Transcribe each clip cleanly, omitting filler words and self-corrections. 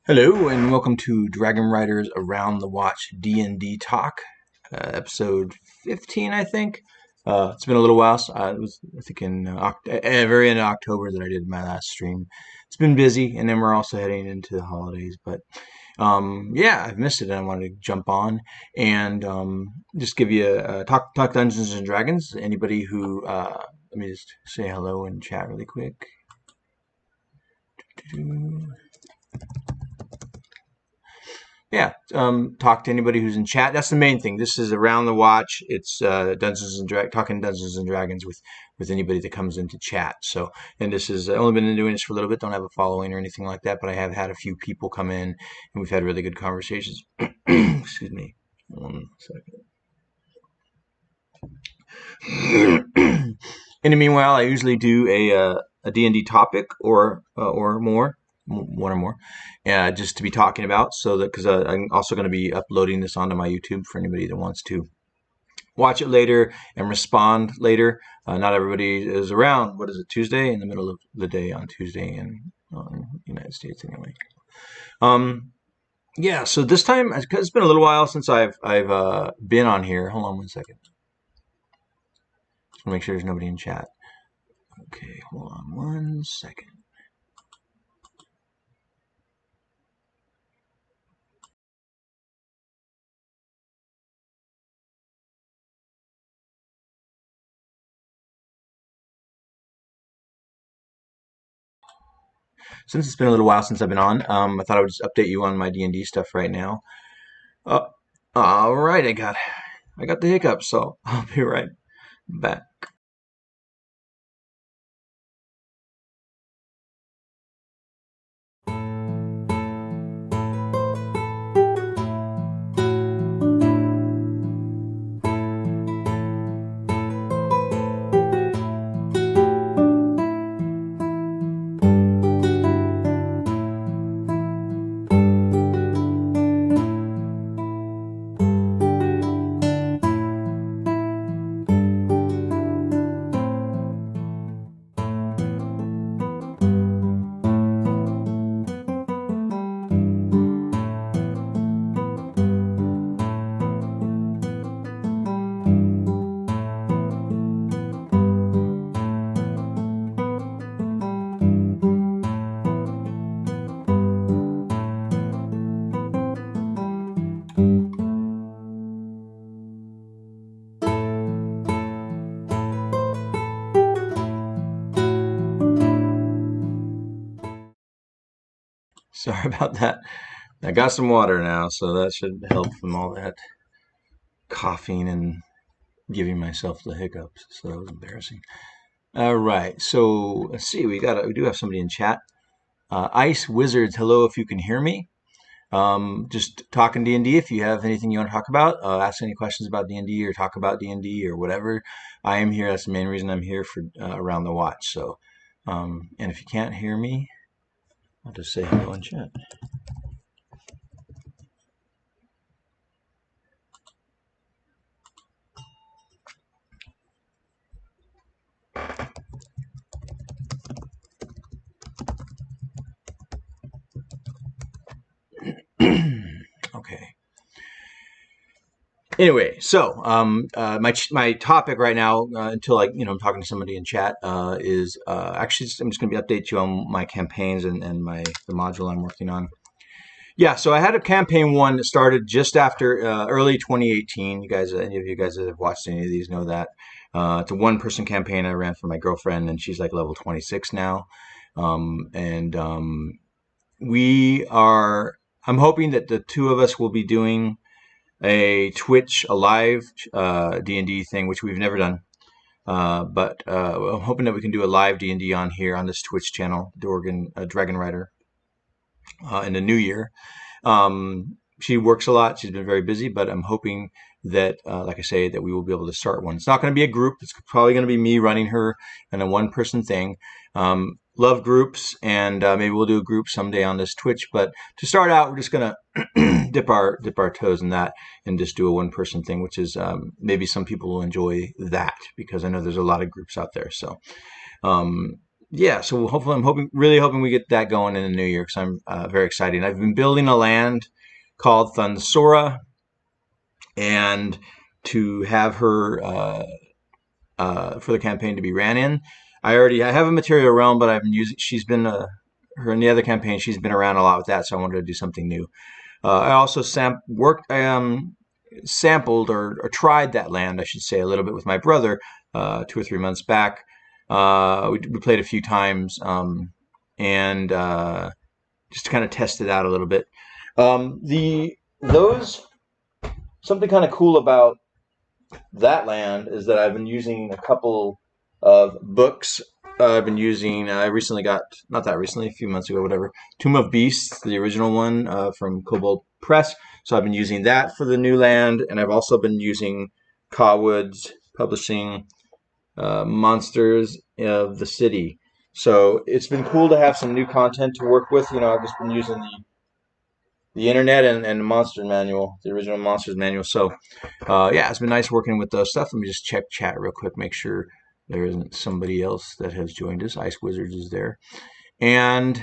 Hello and welcome to Dragon Riders Around the Watch D&D Talk, episode 15, I think. It's been a little while. So, it was, I think, in very end of October that I did my last stream. It's been busy, and then we're also heading into the holidays. But yeah, I've missed it, and I wanted to jump on and just give you a talk Dungeons and Dragons. Anybody who let me just say hello and chat really quick. Yeah, talk to anybody who's in chat. That's the main thing. This is around the watch. It's talking Dungeons and Dragons with anybody that comes into chat. So, and this is I've only been doing this for a little bit. Don't have a following or anything like that, but I have had a few people come in, and we've had really good conversations. Excuse me. 1 second. In the meanwhile, I usually do a D&D topic or more, one or more, just to be talking about. So that because I'm also going to be uploading this onto my YouTube for anybody that wants to watch it later and respond later. Not everybody is around. What is it? Tuesday in the middle of the day on Tuesday in United States anyway. Yeah. So this time, because it's been a little while since I've been on here. Hold on 1 second. Just want to make sure there's nobody in chat. Okay, hold on 1 second. Since it's been a little while since I've been on, I thought I would just update you on my D&D stuff right now. Uh, all right, I got the hiccup, so I'll be right back. Sorry about that. I got some water now, so that should help from all that coughing and giving myself the hiccups. So that was embarrassing. All right, so let's see. We do have somebody in chat. Ice Wizards, hello. If you can hear me, just talking D&D. If you have anything you want to talk about, ask any questions about D&D or talk about D&D or whatever. I am here. That's the main reason I'm here for Around the Watch. So, and if you can't hear me, I'll just say hello in chat. Okay. Anyway, so my topic right now, until I'm talking to somebody in chat, is actually I'm just going to update you on my campaigns and the module I'm working on. Yeah, so I had a campaign one that started just after early 2018. You guys, any of you guys that have watched any of these know that. It's a one-person campaign I ran for my girlfriend, and she's like level 26 now. And we are. I'm hoping that the two of us will be doing a live D&D thing, which we've never done. But I'm hoping that we can do a live D&D on here on this Twitch channel, Doragon, Dragon Rider, in the new year. She works a lot. She's been very busy, but I'm hoping that, like I say, that we will be able to start one. It's not going to be a group. It's probably going to be me running her and a one-person thing. Love groups, and maybe we'll do a group someday on this Twitch. But to start out, we're just going to dip our toes in that and just do a one-person thing, which is maybe some people will enjoy that because I know there's a lot of groups out there. So yeah, so hopefully, really hoping we get that going in the new year because I'm very excited. I've been building a land called Thunsora, and to have her for the campaign to be ran in. I have a material realm, but I've been using. She's been her in the other campaign. She's been around a lot with that, so I wanted to do something new. I also sampled or tried that land, I should say, a little bit with my brother 2 or 3 months back. We played a few times and just to kind of test it out a little bit. The those Something kind of cool about that land is that I've been using a couple of books. I've been using. I recently got, not that recently, a few months ago, whatever. Tomb of Beasts, the original one from Kobold Press. So I've been using that for the new land, and I've also been using Cawwood's Publishing Monsters of the City. So it's been cool to have some new content to work with. I've just been using the internet and the Monster Manual, the original Monsters Manual. So yeah, it's been nice working with those stuff. Let me just check chat real quick, make sure there isn't somebody else that has joined us. Ice Wizards is there. And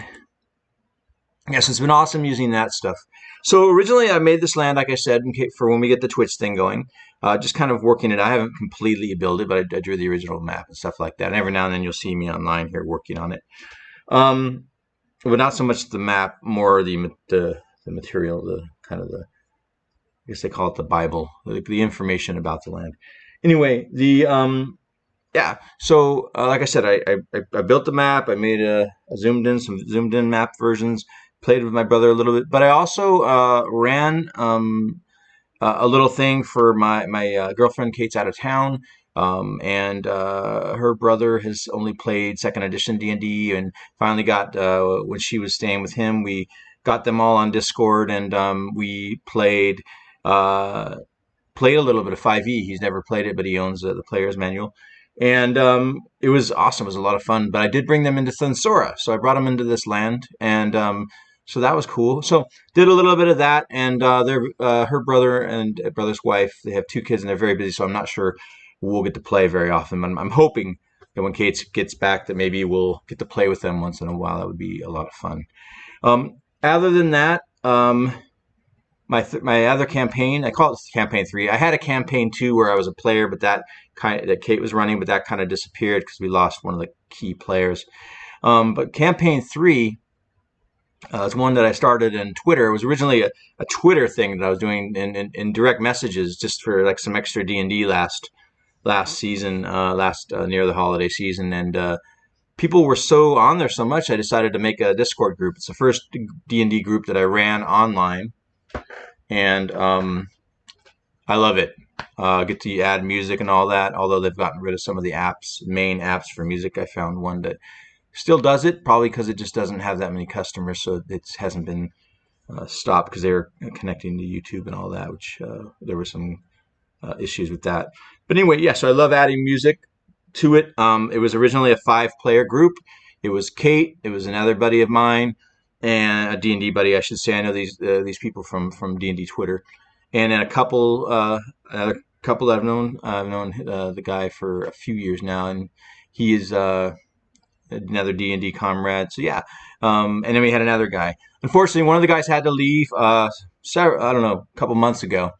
yes, it's been awesome using that stuff. So originally I made this land, like I said, for when we get the Twitch thing going. Just kind of working it. I haven't completely built it, but I drew the original map and stuff like that. And every now and then you'll see me online here working on it. But not so much the map, more the material, I guess they call it the Bible, the information about the land. Anyway, yeah. So like I said, I built the map. I made some zoomed in map versions. Played with my brother a little bit, but I also ran a little thing for my girlfriend. Kate's out of town, and her brother has only played second edition D&D, and finally got when she was staying with him, we got them all on Discord, and we played a little bit of 5e. He's never played it, but he owns the player's manual. And it was awesome. It was a lot of fun. But I did bring them into Thunsora. So I brought them into this land. And so that was cool. So did a little bit of that. And her brother and brother's wife, they have 2 kids and they're very busy. So I'm not sure we'll get to play very often. I'm hoping that when Kate gets back that maybe we'll get to play with them once in a while. That would be a lot of fun. Other than that, my other campaign, I call it campaign 3. I had a campaign 2 where I was a player, but that Kate was running, but that kind of disappeared because we lost one of the key players. But campaign 3 is one that I started in Twitter. It was originally a Twitter thing that I was doing in direct messages just for like some extra D&D last season, near the holiday season, and people were so on there so much, I decided to make a Discord group. It's the first D&D group that I ran online. And I love it. Get to add music and all that. Although they've gotten rid of some of the main apps for music. I found one that still does it, probably because it just doesn't have that many customers, so it hasn't been stopped because they're connecting to YouTube and all that, which there were some issues with that. But anyway, yeah, so I love adding music to it. It was originally a 5-player group. It was Kate. It was another buddy of mine, and a D&D buddy, I should say. I know these people from D&D Twitter, and then another couple that I've known. I've known the guy for a few years now, and he is another D&D comrade. So yeah, and then we had another guy. Unfortunately, one of the guys had to leave. A couple months ago,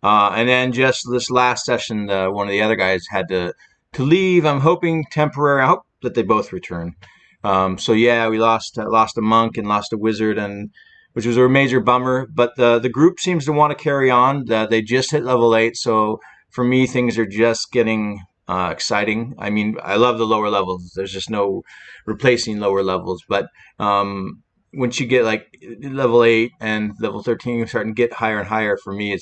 and then just this last session, one of the other guys had to leave. I'm hoping temporary. I hope that they both return. So yeah, we lost a monk and lost a wizard, and which was a major bummer. But the group seems to want to carry on. They just hit level 8, so for me things are just getting exciting. I mean, I love the lower levels. There's just no replacing lower levels. But once you get like level 8 and level 13, you're starting to get higher and higher. For me,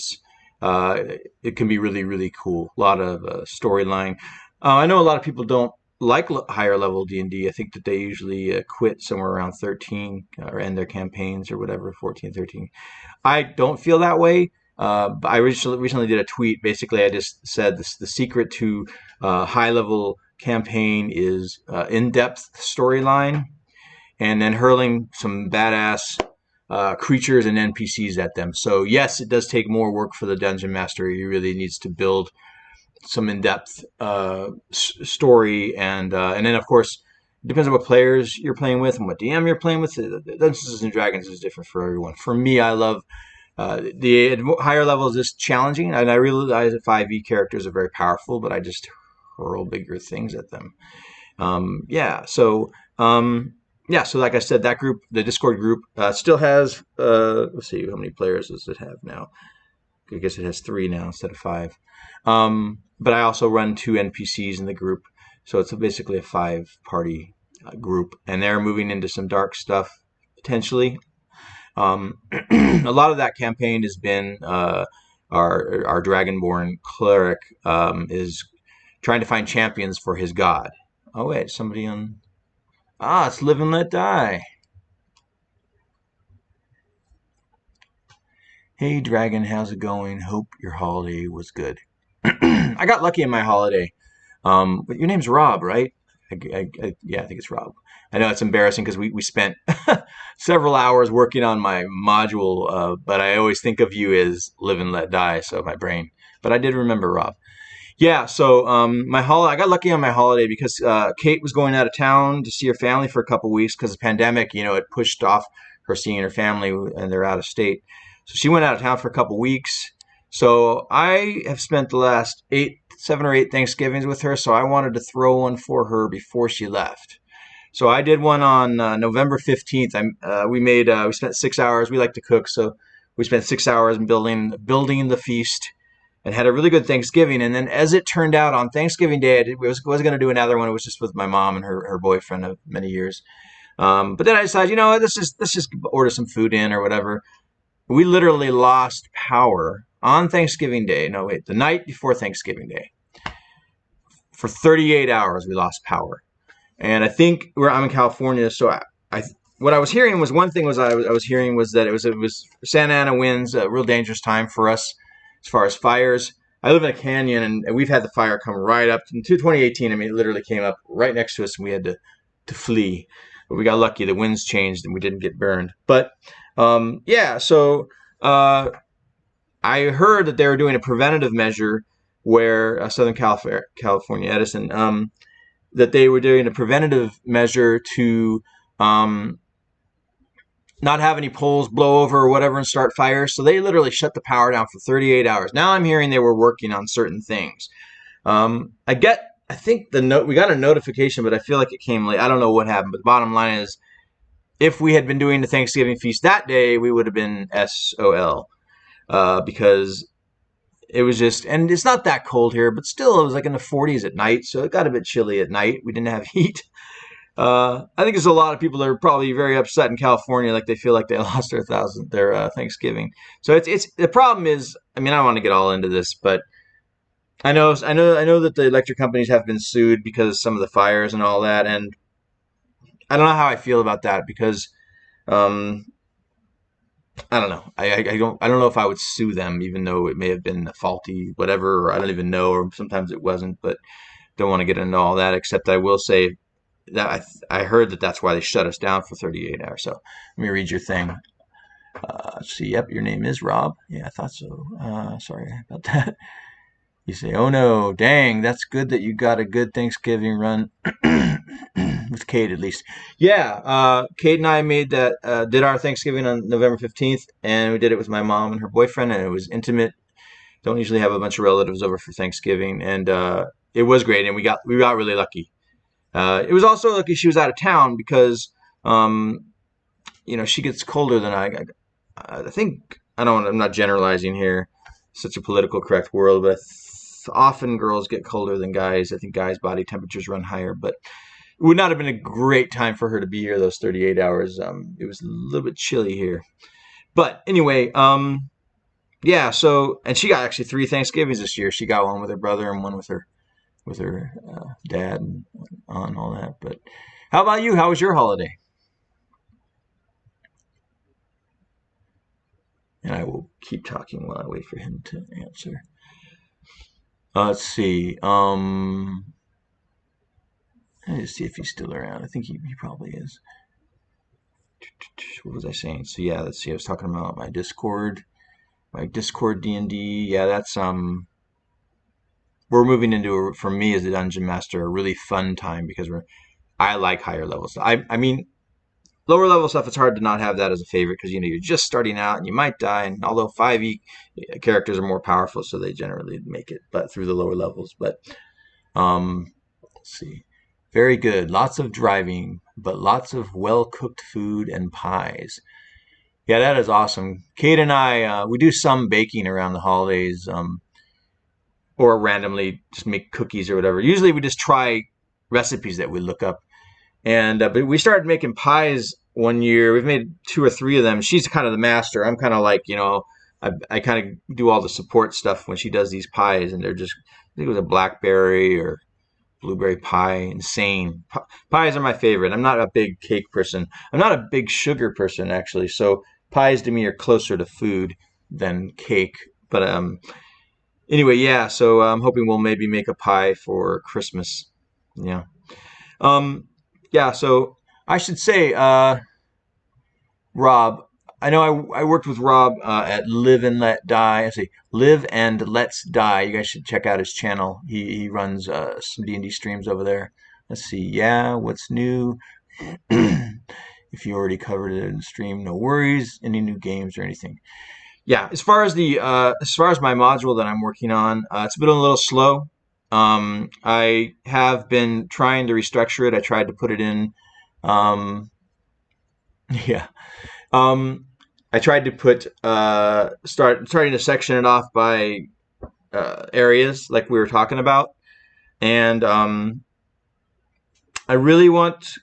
it can be really, really cool. A lot of storyline. I know a lot of people don't like higher level D&D. I think that they usually quit somewhere around 13 or end their campaigns or whatever, 14, 13. I don't feel that way. But I recently did a tweet. Basically, I just said the secret to high level campaign is in-depth storyline and then hurling some badass creatures and NPCs at them. So yes, it does take more work for the dungeon master. He really needs to build some in-depth story, and then of course depends on what players you're playing with and what DM you're playing with. Dungeons and Dragons is different for everyone. For me, I love the higher levels is challenging, and I realize that 5e characters are very powerful, but I just hurl bigger things at them. Yeah, so yeah, so like I said, that group, the Discord group, still has. Let's see, how many players does it have now? I guess it has 3 now instead of 5. But I also run 2 NPCs in the group, so it's basically a 5-party group, and they're moving into some dark stuff potentially. A lot of that campaign has been our Dragonborn cleric is trying to find champions for his god. Oh wait, somebody on. It's Live and Let Die. Hey Dragon, how's it going? Hope your holiday was good. I got lucky in my holiday. But your name's Rob, right? Yeah, I think it's Rob. I know it's embarrassing because we spent several hours working on my module, but I always think of you as Live and Let Die, so my brain. But I did remember Rob. Yeah, so I got lucky on my holiday because Kate was going out of town to see her family for a couple weeks because of the pandemic. It pushed off her seeing her family, and they're out of state. So she went out of town for a couple weeks. So I have spent the last 7 or 8 Thanksgivings with her. So I wanted to throw one for her before she left. So I did one on November 15th. We spent 6 hours. We like to cook, so we spent 6 hours building the feast, and had a really good Thanksgiving. And then, as it turned out, on Thanksgiving Day, I was going to do another one. It was just with my mom and her boyfriend of many years. But then I decided, let's just order some food in or whatever. We literally lost power on Thanksgiving Day. No, wait, the night before Thanksgiving Day. For 38 hours, we lost power. And I think I'm in California, so what I was hearing was one thing I was hearing was that it was Santa Ana winds, a real dangerous time for us as far as fires. I live in a canyon, and we've had the fire come right up to 2018. I mean, it literally came up right next to us, and we had to flee. But we got lucky; the winds changed, and we didn't get burned. But yeah, so I heard that they were doing a preventative measure where Southern California Edison, that they were doing a preventative measure to not have any poles blow over or whatever and start fires. So they literally shut the power down for 38 hours. Now I'm hearing they were working on certain things. I think we got a notification, but I feel like it came late. I don't know what happened, but the bottom line is, if we had been doing the Thanksgiving feast that day, we would have been SOL, because it was just, and it's not that cold here, but still it was like in the 40s at night, so it got a bit chilly at night. We didn't have heat. I think there's a lot of people that are probably very upset in California, like they feel like they lost their Thanksgiving. So it's the problem is, I mean, I don't want to get all into this, but I know that the electric companies have been sued because of some of the fires and all that, and I don't know how I feel about that because I don't know. I don't know if I would sue them, even though it may have been faulty, whatever, or I don't even know, or sometimes it wasn't, but don't want to get into all that, except I will say that I heard that that's why they shut us down for 38 hours. So let me read your thing. Let's see. Yep, your name is Rob. Yeah, I thought so. Sorry about that. You say, oh no, dang, that's good that you got a good Thanksgiving run with Kate, at least. Yeah, Kate and I did our Thanksgiving on November 15th, and we did it with my mom and her boyfriend, and it was intimate. Don't usually have a bunch of relatives over for Thanksgiving, and it was great, and we got really lucky. It was also lucky she was out of town because, she gets colder than I think. I'm not generalizing here. Such a political correct world, but often girls get colder than guys. I think guys' body temperatures run higher, but it would not have been a great time for her to be here those 38 hours. It was a little bit chilly here. But anyway, yeah, so, and she got actually 3 Thanksgivings this year. She got one with her brother and one with her dad and aunt and all that. But how about you? How was your holiday? And I will keep talking while I wait for him to answer. Let's see. Let's see if he's still around. I think he probably is. What was I saying? So yeah, let's see. I was talking about my Discord D&D. Yeah, that's we're moving into, for me as a dungeon master, a really fun time because we're I like higher levels. I mean, lower level stuff, it's hard to not have that as a favorite because you're just starting out and you might die. And although 5e characters are more powerful, so they generally make it, but through the lower levels. But let's see, very good. Lots of driving, but lots of well cooked food and pies. Yeah, that is awesome. Kate and I, we do some baking around the holidays, or randomly just make cookies or whatever. Usually, we just try recipes that we look up. And but we started making pies one year. We've made 2 or 3 of them. She's kind of the master. I'm kind of like, I kind of do all the support stuff when she does these pies, and they're just, I think it was a blackberry or blueberry pie. Insane. Pies are my favorite. I'm not a big cake person. I'm not a big sugar person, actually. So pies to me are closer to food than cake. But anyway, yeah. So I'm hoping we'll maybe make a pie for Christmas. Yeah. Um, yeah. So I should say, Rob. I know I worked with Rob at Live and Let Die. I say Live and Let's Die. You guys should check out his channel. He runs some D&D streams over there. Let's see. Yeah, what's new? If you already covered it in the stream, no worries. Any new games or anything? Yeah. As far as my module that I'm working on, it's been a little slow. I have been trying to restructure it. I tried to put it in. Yeah. Um, I tried to put starting to section it off by areas like we were talking about, and I really want.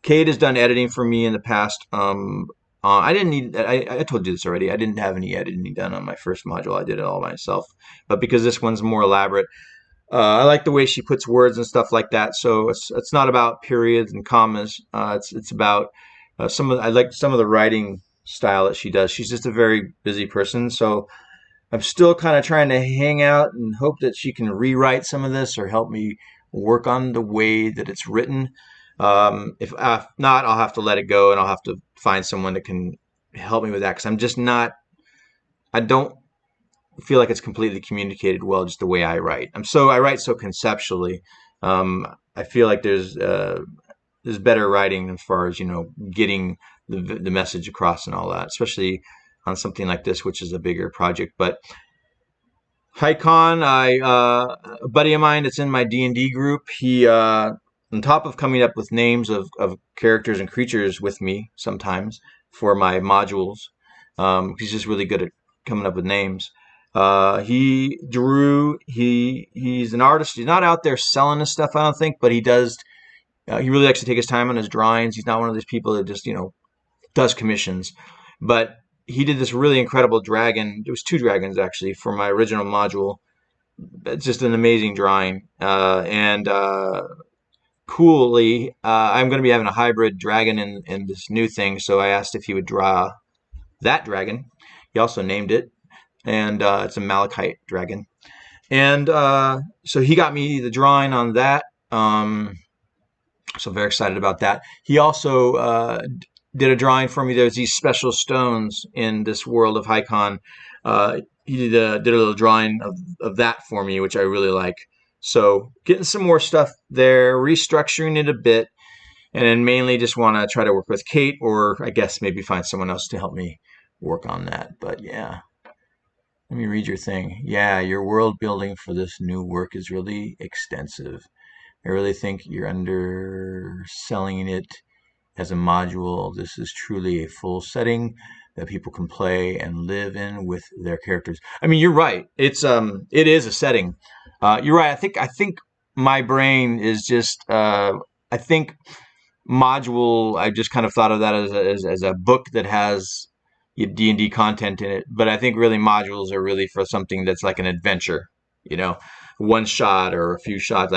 Kate has done editing for me in the past. I didn't need. I told you this already. I didn't have any editing done on my first module. I did it all myself. But because this one's more elaborate, I like the way she puts words and stuff like that. So it's not about periods and commas. It's about I like some of the writing style that she does. She's just a very busy person, so I'm still kind of trying to hang out and hope that she can rewrite some of this or help me work on the way that it's written. If not, I'll have to let it go and I'll have to find someone that can help me with that because I'm just not. I don't feel like it's completely communicated well just the way I write. I write so conceptually. I feel like there's better writing as far as getting the message across and all that, especially on something like this, which is a bigger project. But HiCon, a buddy of mine that's in my D&D group, he on top of coming up with names of characters and creatures with me sometimes for my modules, he's just really good at coming up with names. He drew. He's an artist. He's not out there selling this stuff, I don't think, but he does. He really likes to take his time on his drawings. He's not one of these people that just does commissions. But he did this really incredible dragon. It was 2 dragons actually for my original module. It's just an amazing drawing. And coolly, I'm going to be having a hybrid dragon in this new thing. So I asked if he would draw that dragon. He also named it, and it's a Malachite dragon. And so he got me the drawing on that. So very excited about that. He also did a drawing for me. There's these special stones in this world of HiCon. He did a little drawing of that for me, which I really like. So getting some more stuff there, restructuring it a bit, and then mainly just want to try to work with Kate, or I guess maybe find someone else to help me work on that. But yeah, let me read your thing. Yeah, your world building for this new work is really extensive. I really think you're underselling it as a module. This is truly a full setting that people can play and live in with their characters. I mean, you're right. It is a setting. You're right. I think my brain is just. I think module. I just kind of thought of that as a book that has D&D content in it. But I think really modules are really for something that's like an adventure. One shot or a few shots,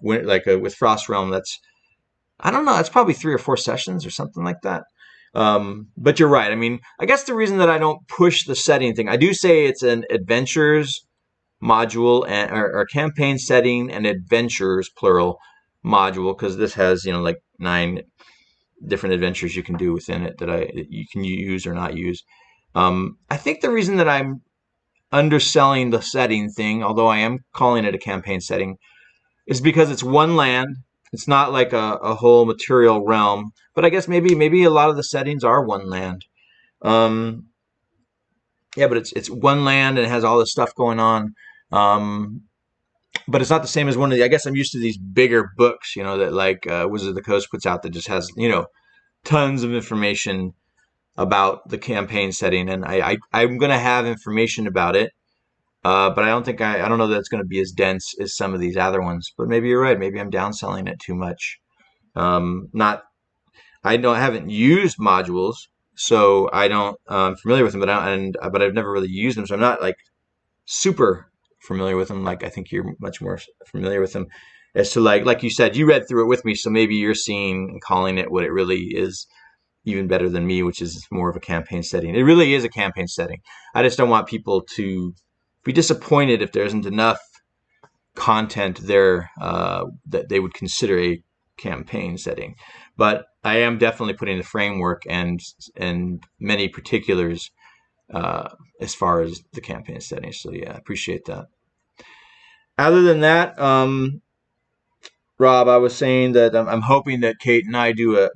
with Frost Realm. That's I don't know. It's probably 3 or 4 sessions or something like that. But you're right. I mean, I guess the reason that I don't push the setting thing, I do say it's an adventures module or campaign setting and adventures plural module because this has like 9 different adventures you can do within it that you can use or not use. I think the reason that I'm underselling the setting thing, although I am calling it a campaign setting, is because it's one land It's not like a whole material realm, but I guess maybe a lot of the settings are one land. Um, yeah, but it's one land and it has all this stuff going on. Um, but it's not the same as one of the. I guess I'm used to these bigger books, that like Wizard of the Coast puts out that just has tons of information about the campaign setting, and I'm gonna have information about it. But I don't know that it's going to be as dense as some of these other ones. But maybe you're right. Maybe I'm downselling it too much. Not I haven't used modules, so I don't familiar with them. But I've never really used them, so I'm not like super familiar with them. Like I think you're much more familiar with them. As to like you said, you read through it with me, so maybe you're seeing and calling it what it really is even better than me, which is more of a campaign setting. It really is a campaign setting. I just don't want people to be disappointed if there isn't enough content there that they would consider a campaign setting. But I am definitely putting the framework and many particulars uh, as far as the campaign setting. So yeah, I appreciate that. Other than that, Rob, I was saying that I'm hoping that Kate and I do a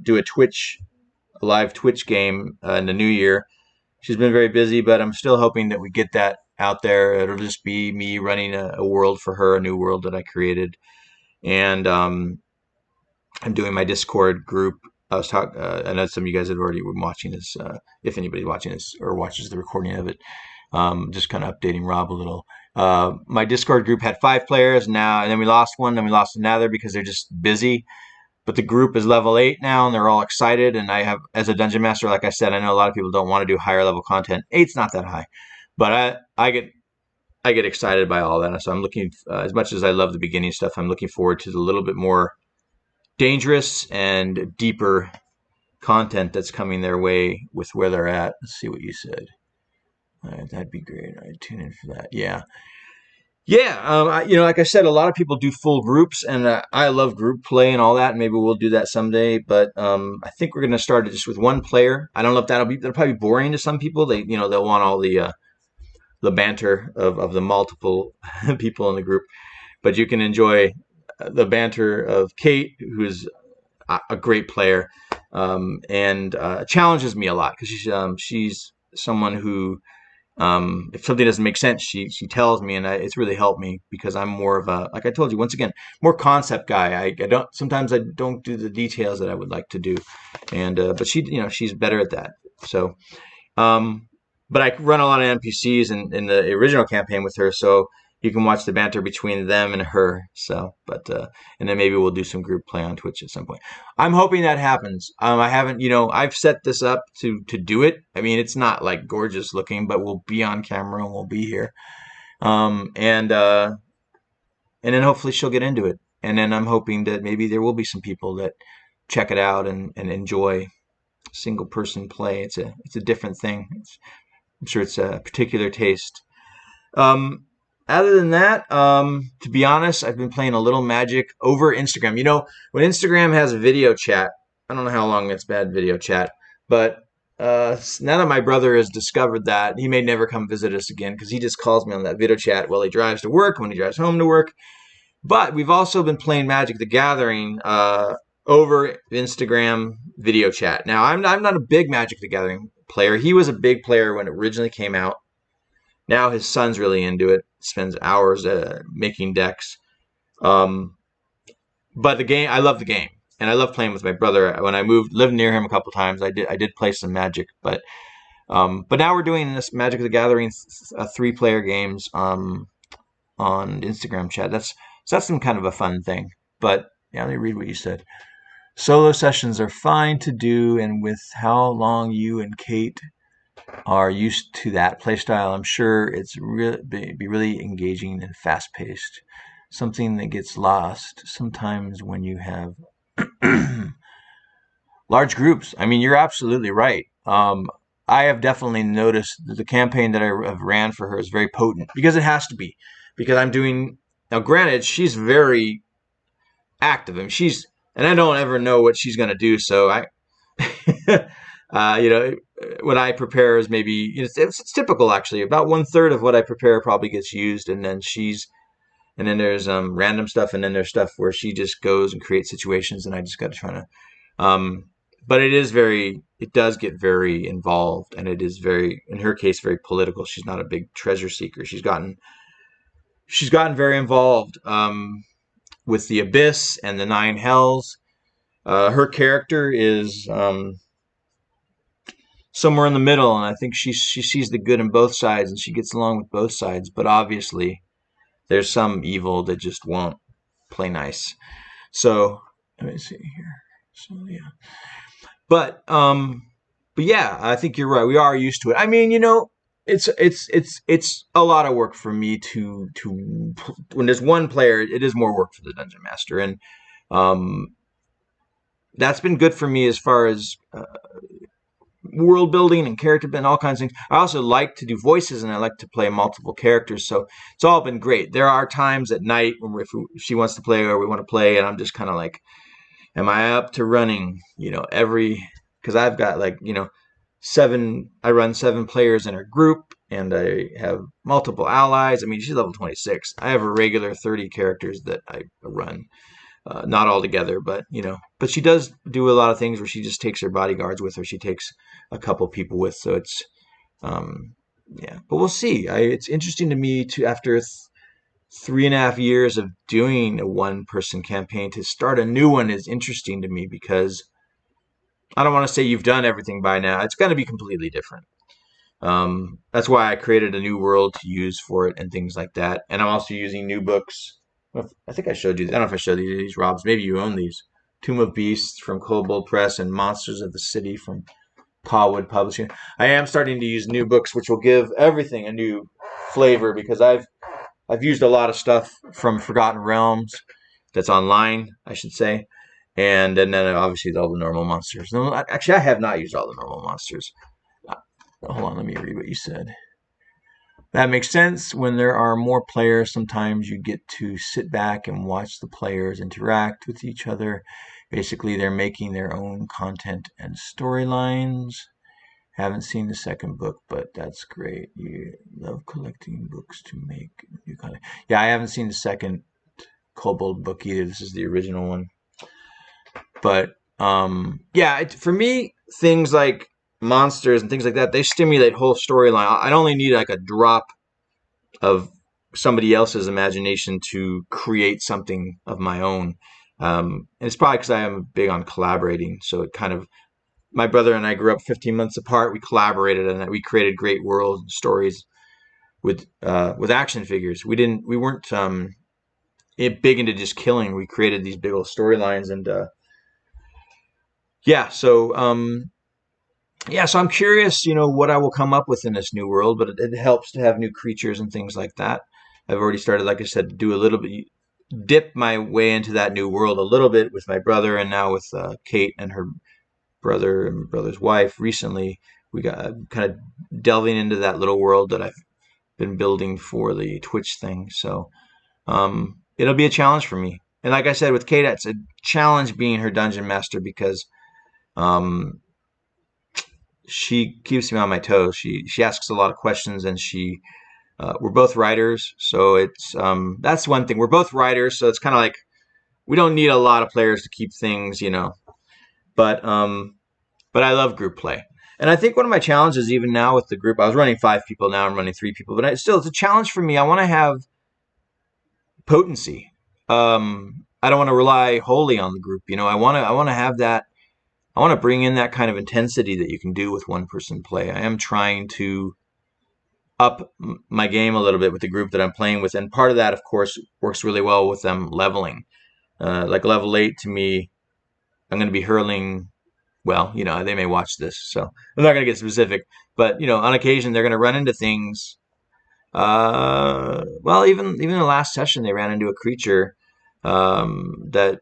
live Twitch game in the new year. She's been very busy, but I'm still hoping that we get that out there. It'll just be me running a world for her, a new world that I created, and I'm doing my Discord group. I was talking. I know some of you guys have already been watching this. If anybody's watching this or watches the recording of it, just kind of updating Rob a little. My Discord group had 5 players now, and then we lost one, and we lost another because they're just busy. But the group is level 8 now, and they're all excited. And I have, as a dungeon master, like I said, I know a lot of people don't want to do higher level content. 8's not that high, but I get excited by all that. So I'm looking, as much as I love the beginning stuff, I'm looking forward to the little bit more dangerous and deeper content that's coming their way with where they're at. Let's see what you said. That'd be great. I'd tune in for that. Yeah. Yeah, like I said, a lot of people do full groups, and I love group play and all that. And maybe we'll do that someday. But I think we're going to start it just with one player. I don't know if that'll probably be boring to some people. They'll want all the banter of the multiple people in the group. But you can enjoy the banter of Kate, who's a great player, and challenges me a lot because she's someone who if something doesn't make sense, she tells me, and it's really helped me because I'm more of a, like I told you once again, more concept guy. I don't sometimes I don't do the details that I would like to do, and but she's better at that. So, but I run a lot of NPCs in the original campaign with her, so you can watch the banter between them and her. So, but and then maybe we'll do some group play on Twitch at some point. I'm hoping that happens. I haven't, I've set this up to do it. I mean, it's not like gorgeous looking, but we'll be on camera and we'll be here. And then hopefully she'll get into it. And then I'm hoping that maybe there will be some people that check it out and enjoy single person play. It's a different thing. I'm sure it's a particular taste. Um, Other than that, to be honest, I've been playing a little Magic over Instagram. When Instagram has video chat, I don't know how long it's bad video chat, but now that my brother has discovered that, he may never come visit us again because he just calls me on that video chat while he drives to work, when he drives home to work. But we've also been playing Magic the Gathering over Instagram video chat. Now, I'm not a big Magic the Gathering player. He was a big player when it originally came out. Now his son's really into it. Spends hours making decks. But the game, I love the game, and I love playing with my brother. When I lived near him a couple times, I did play some Magic. But now we're doing this Magic the Gathering 3-player games on Instagram chat. That's some kind of a fun thing. But yeah, let me read what you said. Solo sessions are fine to do, and with how long you and Kate are used to that playstyle, I'm sure it's be really engaging and fast-paced. Something that gets lost sometimes when you have large groups. I mean, you're absolutely right. I have definitely noticed that the campaign that I have ran for her is very potent because it has to be. Because I'm doing now. Granted, she's very active, and I don't ever know what she's going to do. So what I prepare is maybe it's typical actually. About 1/3 of what I prepare probably gets used, and then she's and then there's random stuff, and then there's stuff where she just goes and creates situations, and I just got to try to. But it does get very involved, and it is very, in her case, very political. She's not a big treasure seeker. She's gotten very involved with the Abyss and the Nine Hells. Her character is somewhere in the middle, and I think she sees the good in both sides, and she gets along with both sides. But obviously, there's some evil that just won't play nice. So let me see here. So yeah, but yeah, I think you're right. We are used to it. I mean, it's a lot of work for me to when there's one player, it is more work for the dungeon master, and um, that's been good for me as far as world building and character building, all kinds of things. I also like to do voices, and I like to play multiple characters, so it's all been great. There are times at night when if she wants to play or we want to play, and I'm just kind of like, am I up to running? Because I've got like seven. I run 7 players in a group, and I have multiple allies. I mean, she's level 26. I have a regular 30 characters that I run. Not all together, but she does do a lot of things where she just takes her bodyguards with her. She takes a couple people with, so it's yeah. But we'll see. It's interesting to me to after 3.5 years of doing a one-person campaign to start a new one is interesting to me because I don't want to say you've done everything by now. It's going to be completely different. That's why I created a new world to use for it and things like that. And I'm also using new books. I think I showed you. I don't know if I showed you these, Robs. Maybe you own these. Tomb of Beasts from Kobold Press and Monsters of the City from Cawwood Publishing. I am starting to use new books, which will give everything a new flavor because I've used a lot of stuff from Forgotten Realms that's online, I should say. And then obviously all the normal monsters. No, actually, I have not used all the normal monsters. Hold on, let me read what you said. That makes sense. When there are more players, sometimes you get to sit back and watch the players interact with each other. Basically, they're making their own content and storylines. Haven't seen the second book, but that's great. You love collecting books to make new content. Yeah, I haven't seen the second Kobold book either. This is the original one. But yeah, for me, things like monsters and things like that, they stimulate whole storyline. I only need like a drop of somebody else's imagination to create something of my own. And it's probably because I am big on collaborating. So it kind of, my brother and I grew up 15 months apart. We collaborated and we created great world stories with action figures. We weren't big into just killing. We created these big old storylines and yeah. So I'm curious, what I will come up with in this new world, but it helps to have new creatures and things like that. I've already started, like I said, to do a little bit, dip my way into that new world a little bit with my brother, and now with Kate and her brother and brother's wife. Recently, we got kind of delving into that little world that I've been building for the Twitch thing. So it'll be a challenge for me. And like I said, with Kate, it's a challenge being her dungeon master because um, she keeps me on my toes. She asks a lot of questions, and we're both writers, so it's that's one thing. We're both writers, so it's kind of like we don't need a lot of players to keep things, But I love group play, and I think one of my challenges, even now with the group, I was running 5 people, now I'm running 3 people, but it's a challenge for me. I want to have potency. I don't want to rely wholly on the group. I want to have that. I want to bring in that kind of intensity that you can do with one-person play. I am trying to up my game a little bit with the group that I'm playing with, and part of that, of course, works really well with them leveling. Like level 8 to me, I'm going to be hurling. Well, they may watch this, so I'm not going to get specific. But on occasion, they're going to run into things. Well, even the last session, they ran into a creature that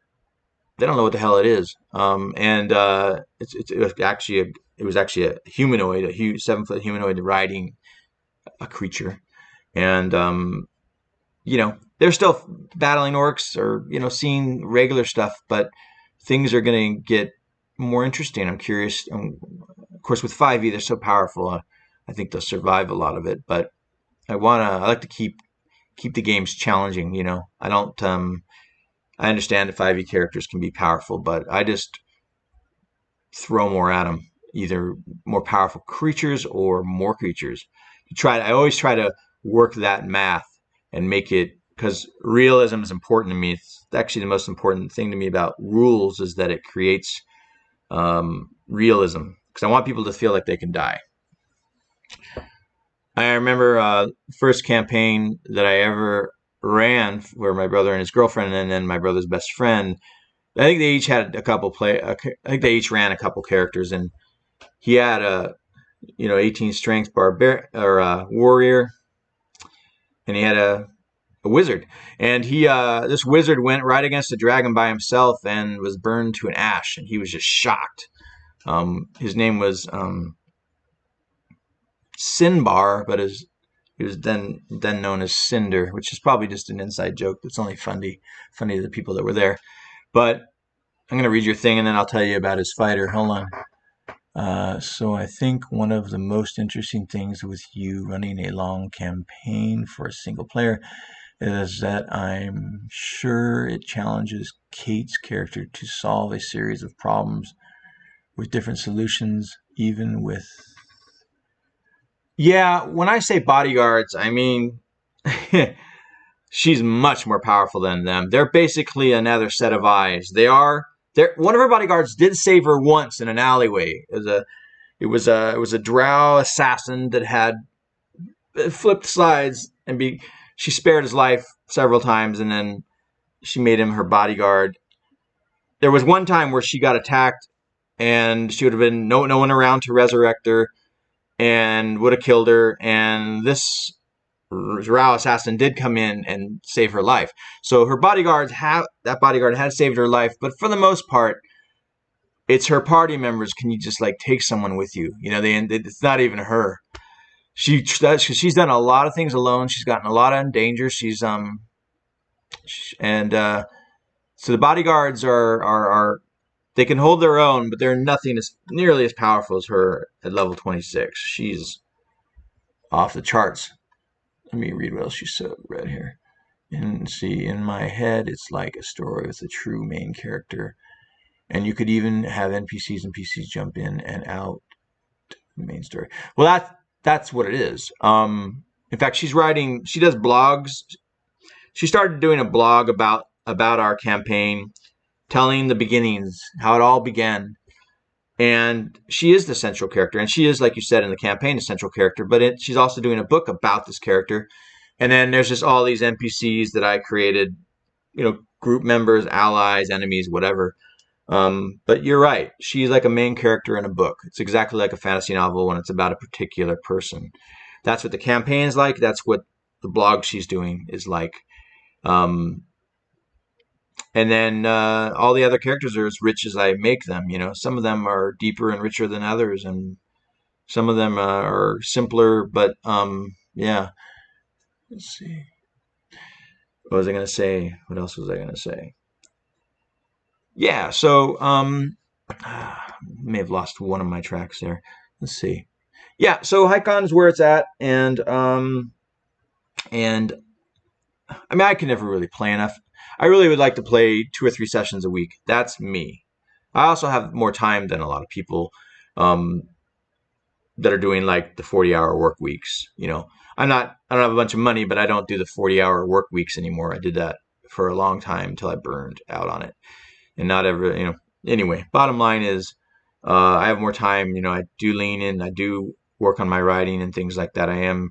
they don't know what the hell it is. And it was actually a humanoid, a huge 7-foot humanoid riding a creature, and they're still battling orcs or seeing regular stuff, but things are going to get more interesting. I'm curious. Of course, with 5e, they're so powerful. I think they'll survive a lot of it, but I like to keep keep the games challenging. I don't. I understand that 5e characters can be powerful, but I just throw more at them, either more powerful creatures or more creatures. I always try to work that math and make it, because realism is important to me. It's actually the most important thing to me about rules is that it creates realism, because I want people to feel like they can die. I remember first campaign that I ever ran, where my brother and his girlfriend, and then my brother's best friend. I think they each had a couple I think they each ran a couple characters, and he had a 18 strength warrior, and he had a wizard, and he this wizard went right against the dragon by himself and was burned to an ash, and he was just shocked. His name was Sinbar, but he was then known as Cinder, which is probably just an inside joke that's only funny to the people that were there. But I'm going to read your thing, and then I'll tell you about his fighter. Hold on. So I think one of the most interesting things with you running a long campaign for a single player is that I'm sure it challenges Kate's character to solve a series of problems with different solutions, even with... Yeah, when I say bodyguards, I mean she's much more powerful than them. They're basically another set of eyes. One of her bodyguards did save her once in an alleyway. It was a drow assassin that had flipped sides, and she spared his life several times, and then she made him her bodyguard. There was one time where she got attacked, and she would have been no one around to resurrect her, and would have killed her. And this drow assassin did come in and save her life. So that bodyguard had saved her life, but for the most part, it's her party members. Can you just take someone with you? It's not even her. She's done a lot of things alone. She's gotten a lot of danger. So the bodyguards are they can hold their own, but they're nothing nearly as powerful as her at level 26. She's off the charts. Let me read what else she read here. And see, in my head, it's like a story with a true main character. And you could even have NPCs and PCs jump in and out the main story. Well, that's what it is. In fact, she does blogs. She started doing a blog about our campaign, telling the beginnings, how it all began. And she is the central character. And she is, like you said, in the campaign, a central character. But she's also doing a book about this character. And then there's just all these NPCs that I created, group members, allies, enemies, whatever. But you're right. She's like a main character in a book. It's exactly like a fantasy novel when it's about a particular person. That's what the campaign's like. That's what the blog she's doing is like. And then all the other characters are as rich as I make them. Some of them are deeper and richer than others, and some of them are simpler. But yeah. Let's see. What was I going to say? What else was I going to say? Yeah. So may have lost one of my tracks there. Let's see. Yeah. So Hycon is where it's at, and I mean, I can never really play enough. I really would like to play 2 or 3 sessions a week. That's me. I also have more time than a lot of people that are doing like the 40-hour work weeks. I don't have a bunch of money, but I don't do the 40-hour work weeks anymore. I did that for a long time until I burned out on it. And not ever, anyway, bottom line is I have more time. I do lean in. I do work on my writing and things like that. I am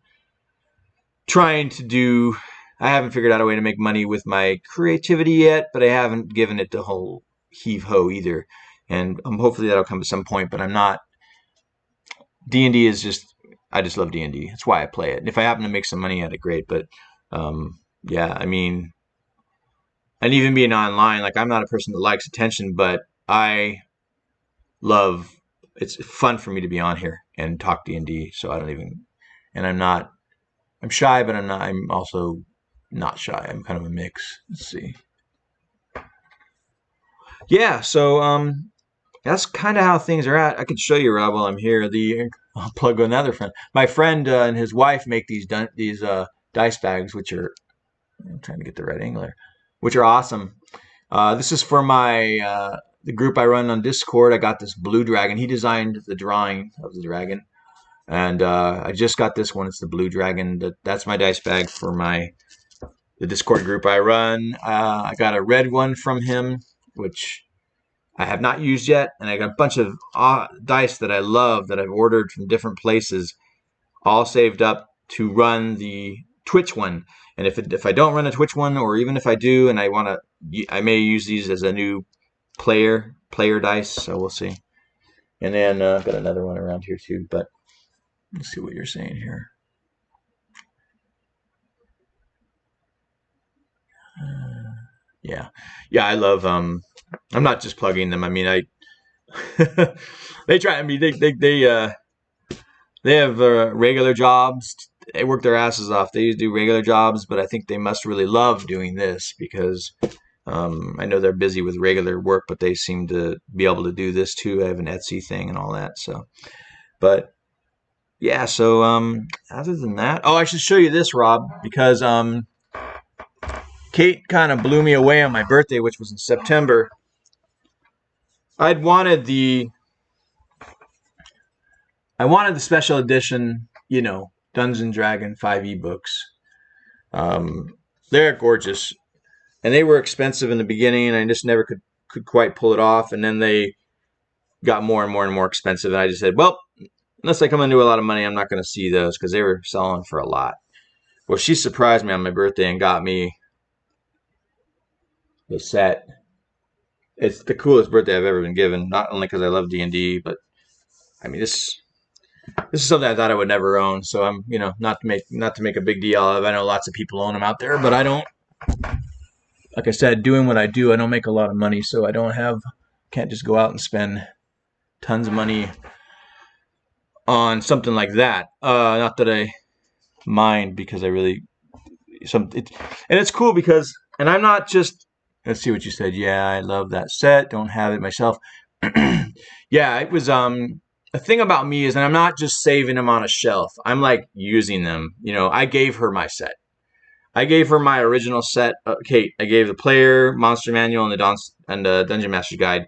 trying to I haven't figured out a way to make money with my creativity yet, but I haven't given it the whole heave-ho either. And hopefully that'll come at some point, but I'm not. D&D is I just love D&D. That's why I play it. And if I happen to make some money at it, great. But yeah, I mean, and even being online, I'm not a person that likes attention, but it's fun for me to be on here and talk D&D. So I'm shy, but I'm also not shy. I'm kind of a mix. Let's see. Yeah, so that's kind of how things are at. I could show you, Rob, while I'm here. I'll plug another friend. My friend and his wife make these dice bags, which are I'm trying to get the right angle there, which are awesome. This is for my the group I run on Discord. I got this blue dragon. He designed the drawing of the dragon, and I just got this one. It's the blue dragon. That's my dice bag for the Discord group I run. I got a red one from him, which I have not used yet, and I got a bunch of dice that I love that I've ordered from different places, all saved up to run the Twitch one. And if I don't run a Twitch one, or even if I do, and I may use these as a new player dice. So we'll see. And then I've got another one around here too. But let's see what you're saying here. Yeah, I love. I'm not just plugging them. I mean, they try. I mean, they have regular jobs. They work their asses off. They do regular jobs, but I think they must really love doing this because I know they're busy with regular work, but they seem to be able to do this too. I have an Etsy thing and all that. So, but yeah. So other than that, oh, I should show you this, Rob, because Kate kind of blew me away on my birthday, which was in September. I wanted the special edition, Dungeons & Dragon 5e books. They're gorgeous, and they were expensive in the beginning, and I just never could quite pull it off. And then they got more and more and more expensive, and I just said, well, unless I come into a lot of money, I'm not going to see those because they were selling for a lot. Well, she surprised me on my birthday and got me the set. It's the coolest birthday I've ever been given, not only because I love D&D, but I mean this is something I thought I would never own. So I'm, not to make a big deal of it. I know lots of people own them out there, but I don't. Like I said, doing what I do, I don't make a lot of money, so I can't just go out and spend tons of money on something like that. Not that I mind, because I really and it's cool because, and I'm not just. Let's see what you said. Yeah, I love that set. Don't have it myself. Yeah, it was the thing about me is that I'm not just saving them on a shelf. I'm like using them. I gave her my set. I gave her my original set. Kate, I gave the player monster manual and the Dungeon Master's Guide.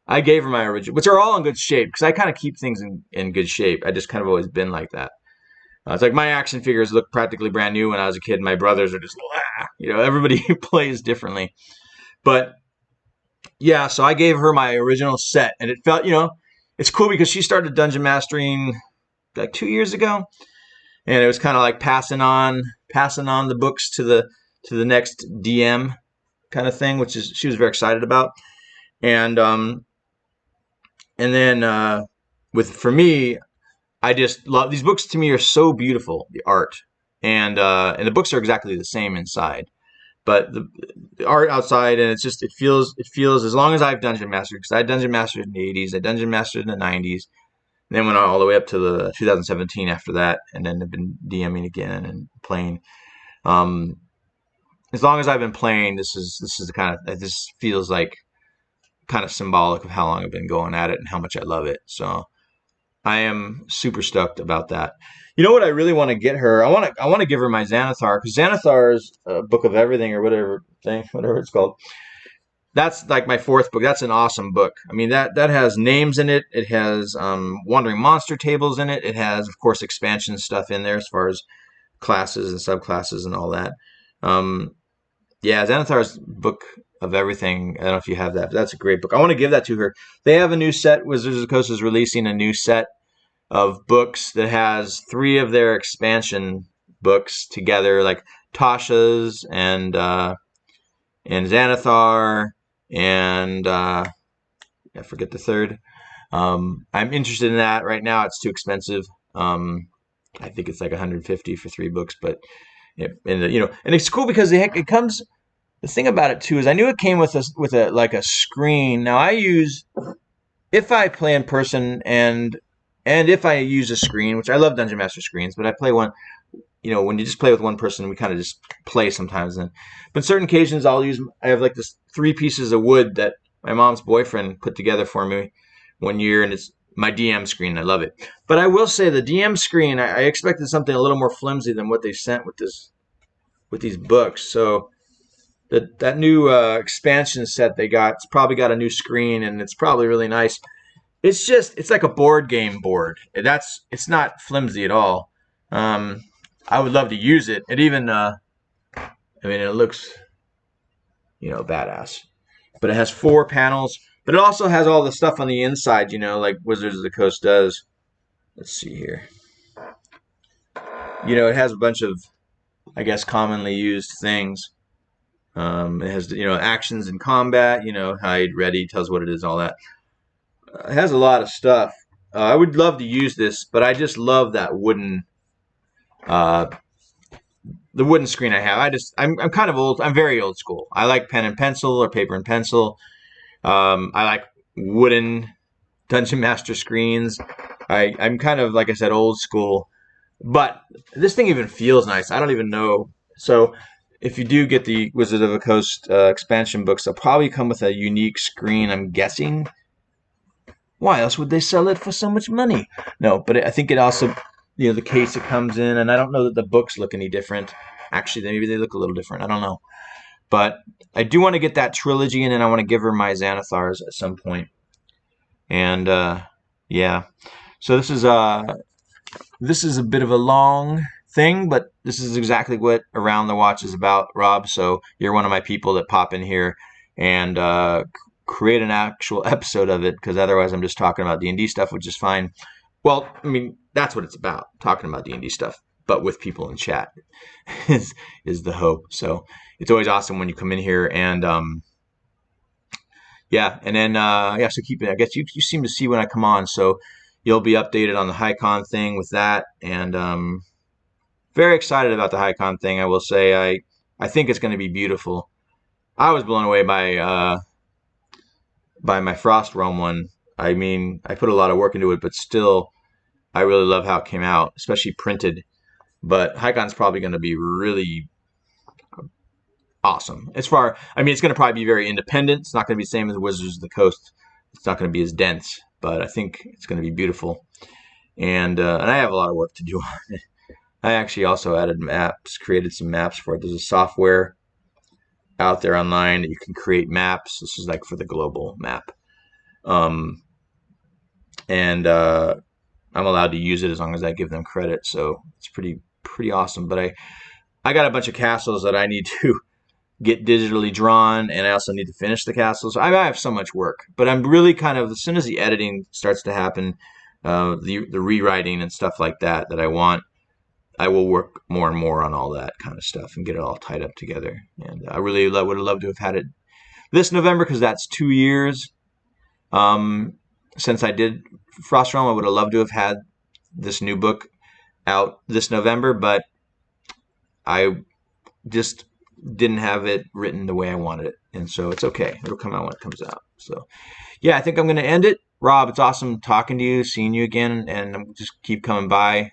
I gave her my original, which are all in good shape because I kind of keep things in good shape. I just kind of always been like that. It's like my action figures look practically brand new when I was a kid. My brothers are just, everybody plays differently. But yeah, so I gave her my original set, and it felt, it's cool because she started dungeon mastering like 2 years ago, and it was kind of like passing on the books to the next DM kind of thing, which is she was very excited about. And then for me, I just love these books. To me, are so beautiful, the art, and the books are exactly the same inside. But the art outside, and it feels as long as I've dungeon mastered, because I dungeon mastered in the 80s, I dungeon mastered in the 90s, and then went all the way up to the 2017 after that, and then I've been DMing again and playing. As long as I've been playing, this feels like kind of symbolic of how long I've been going at it and how much I love it. So I am super stoked about that. You know what I really want to get her? I want to give her my Xanathar, because Xanathar's Book of Everything or whatever it's called. That's like my fourth book. That's an awesome book. I mean, that has names in it. It has wandering monster tables in it. It has, of course, expansion stuff in there as far as classes and subclasses and all that. Yeah, Xanathar's Book of Everything. I don't know if you have that, but that's a great book. I want to give that to her. They have a new set. Wizards of the Coast is releasing a new set of books that has 3 of their expansion books together, like Tasha's and Xanathar and I forget the third. I'm interested in that. Right now it's too expensive. I think it's like $150 for 3 books, but and it's cool because it comes. The thing about it too is I knew it came with a screen. Now if I play in person and if I use a screen, which I love Dungeon Master screens, but I play one, when you just play with one person, we kind of just play sometimes. But certain occasions I have like this 3 pieces of wood that my mom's boyfriend put together for me one year, and it's my DM screen. I love it. But I will say the DM screen, I expected something a little more flimsy than what they sent with this with these books. So that new expansion set they got, it's probably got a new screen, and it's probably really nice. It's like a board game board. It's not flimsy at all. Um, I would love to use it. It even it looks badass. But it has 4 panels. But it also has all the stuff on the inside, like Wizards of the Coast does. Let's see here. It has a bunch of, I guess, commonly used things. It has, actions in combat, hide, ready, tells what it is, all that. It has a lot of stuff. I would love to use this, but I just love that uh, the wooden screen I have. I'm kind of old. I'm very old school. I like pen and pencil or paper and pencil. I like wooden Dungeon Master screens. I'm kind of, like I said, old school. But this thing even feels nice. I don't even know. So if you do get the Wizard of the Coast expansion books, they'll probably come with a unique screen, I'm guessing. Why else would they sell it for so much money? No, but I think it also, the case it comes in, and I don't know that the books look any different. Actually, maybe they look a little different. I don't know. But I do want to get that trilogy, and then I want to give her my Xanathars at some point. And yeah, so this is a bit of a long thing, but this is exactly what Around the Watch is about, Rob. So you're one of my people that pop in here and create an actual episode of it, because otherwise I'm just talking about D&D stuff, which is fine. Well, I mean, that's what it's about, talking about D&D stuff, but with people in chat is the hope. So it's always awesome when you come in here, and yeah, and then so keep it. I guess you seem to see when I come on, so you'll be updated on the HighCon thing with that, and very excited about the HighCon thing. I will say I think it's going to be beautiful. I was blown away by my Frost Realm one. I mean, I put a lot of work into it, but still, I really love how it came out, especially printed. But HighCon's probably going to be really awesome. It's going to probably be very independent. It's not going to be the same as Wizards of the Coast. It's not going to be as dense, but I think it's going to be beautiful. And I have a lot of work to do on it. I actually also added maps, created some maps for it. There's a software out there online that you can create maps. This is like for the global map. And I'm allowed to use it as long as I give them credit. So it's pretty awesome. But I got a bunch of castles that I need to get digitally drawn, and I also need to finish the castles. I have so much work, but I'm really kind of, as soon as the editing starts to happen, the rewriting and stuff like that I want, I will work more and more on all that kind of stuff and get it all tied up together. And I really would have loved to have had it this November, because that's 2 years since I did Frost Realm. I would have loved to have had this new book out this November, but I just didn't have it written the way I wanted it. And so it's okay. It'll come out when it comes out. So yeah, I think I'm going to end it. Rob, it's awesome talking to you, seeing you again, and just keep coming by.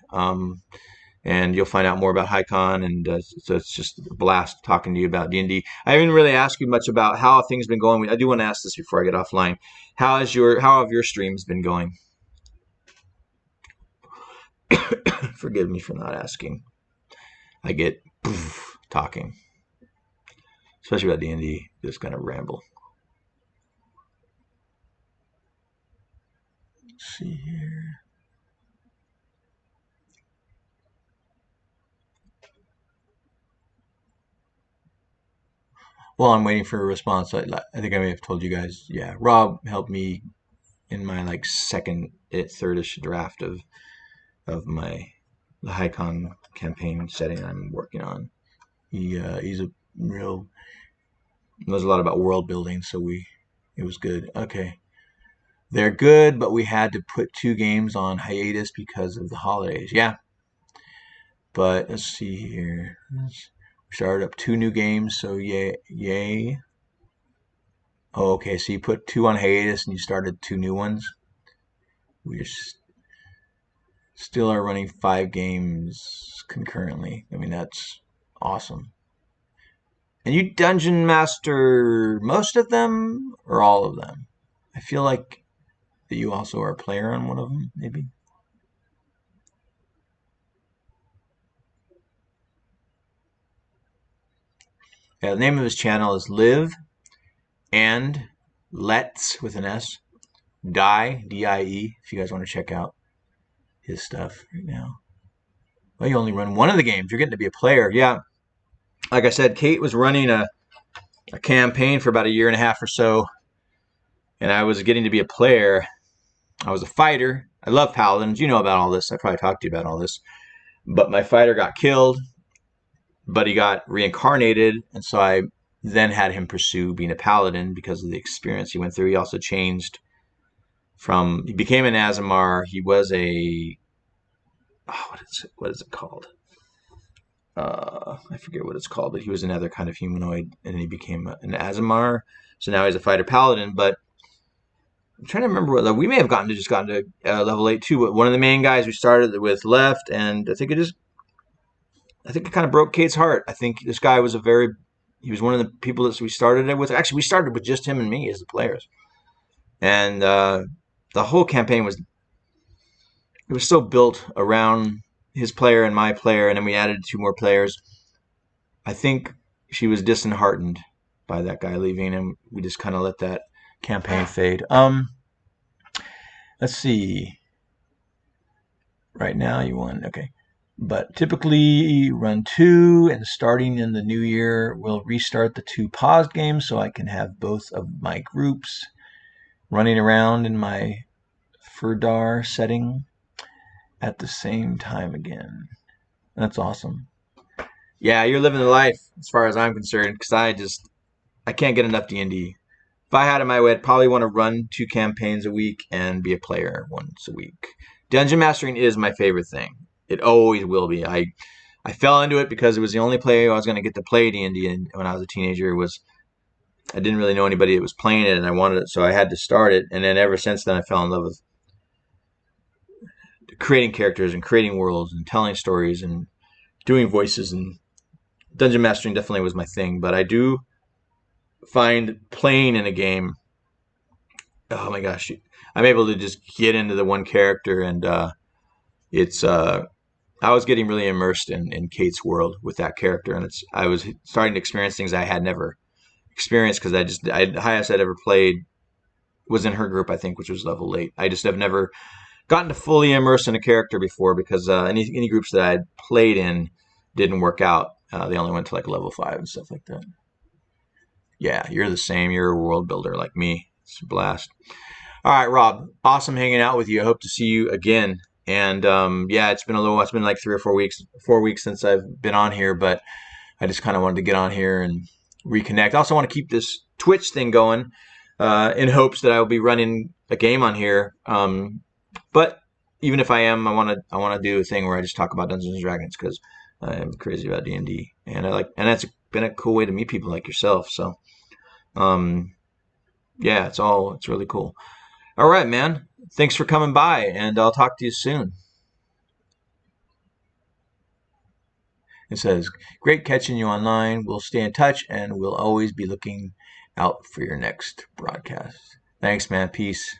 And you'll find out more about HighCon, and so it's just a blast talking to you about D&D. I haven't really asked you much about how things been going. I do want to ask this before I get offline. How have your streams been going? Forgive me for not asking. I get talking, especially about D&D. Just kind of ramble. Let's see here. Well, I'm waiting for a response. I think I may have told you guys. Yeah, Rob helped me in my second, thirdish draft of the HighCon campaign setting I'm working on. He's a real knows a lot about world building, so it was good. Okay, they're good, but we had to put 2 games on hiatus because of the holidays. Yeah, but let's see here. We started up 2 new games, so yay. Oh, okay, so you put 2 on hiatus and you started 2 new ones. We still are running 5 games concurrently. I mean, that's awesome. And you dungeon master most of them or all of them? I feel like that you also are a player on one of them, maybe. The name of his channel is Live and Let's with an S Die DIE. If you guys want to check out his stuff right now. Well, you only run one of the games. You're getting to be a player. Yeah. Like I said, Kate was running a campaign for about a year and a half or so, and I was getting to be a player. I was a fighter. I love paladins. You know about all this. I probably talked to you about all this. But my fighter got killed, but he got reincarnated, and so I then had him pursue being a paladin because of the experience he went through. He also changed he became an Azamar. He was what is it called? I forget what it's called, but he was another kind of humanoid, and he became an Azamar. So now he's a fighter paladin. But I'm trying to remember whether we may have gotten to level 8 too. But one of the main guys we started with left, and I think it kind of broke Kate's heart. I think this guy was he was one of the people that we started it with. Actually, we started with just him and me as the players, and the whole campaign was so built around his player and my player, and then we added 2 more players. I think she was disheartened by that guy leaving, and we just kind of let that campaign fade. Let's see. Right now you won. Okay. But typically run 2, and starting in the new year, we'll restart the 2 paused games so I can have both of my groups running around in my Furdar setting at the same time again. That's awesome. Yeah, you're living the life as far as I'm concerned, because I can't get enough D&D. If I had it my way, I'd probably want to run 2 campaigns a week and be a player once a week. Dungeon mastering is my favorite thing. It always will be. I fell into it because it was the only play I was going to get to play D&D, and when I was a teenager, I didn't really know anybody that was playing it, and I wanted it, so I had to start it. And then ever since then, I fell in love with creating characters and creating worlds and telling stories and doing voices, and dungeon mastering definitely was my thing. But I do find playing in a game, oh my gosh, I'm able to just get into the one character, and I was getting really immersed in Kate's world with that character, and I was starting to experience things I had never experienced, because the highest I'd ever played was in her group, I think, which was level 8. I just have never gotten to fully immerse in a character before, because any groups that I'd played in didn't work out. They only went to like level 5 and stuff like that. Yeah, you're the same. You're a world builder like me. It's a blast. All right, Rob, awesome hanging out with you. I hope to see you again. And yeah, it's been like 3 or 4 weeks since I've been on here, but I just kind of wanted to get on here and reconnect. I also want to keep this Twitch thing going in hopes that I will be running a game on here. But even if I am, I want to do a thing where I just talk about Dungeons and Dragons, because I am crazy about D&D, and that's been a cool way to meet people like yourself. So, yeah, it's really cool. All right, man. Thanks for coming by, and I'll talk to you soon. It says, great catching you online. We'll stay in touch, and we'll always be looking out for your next broadcast. Thanks, man. Peace.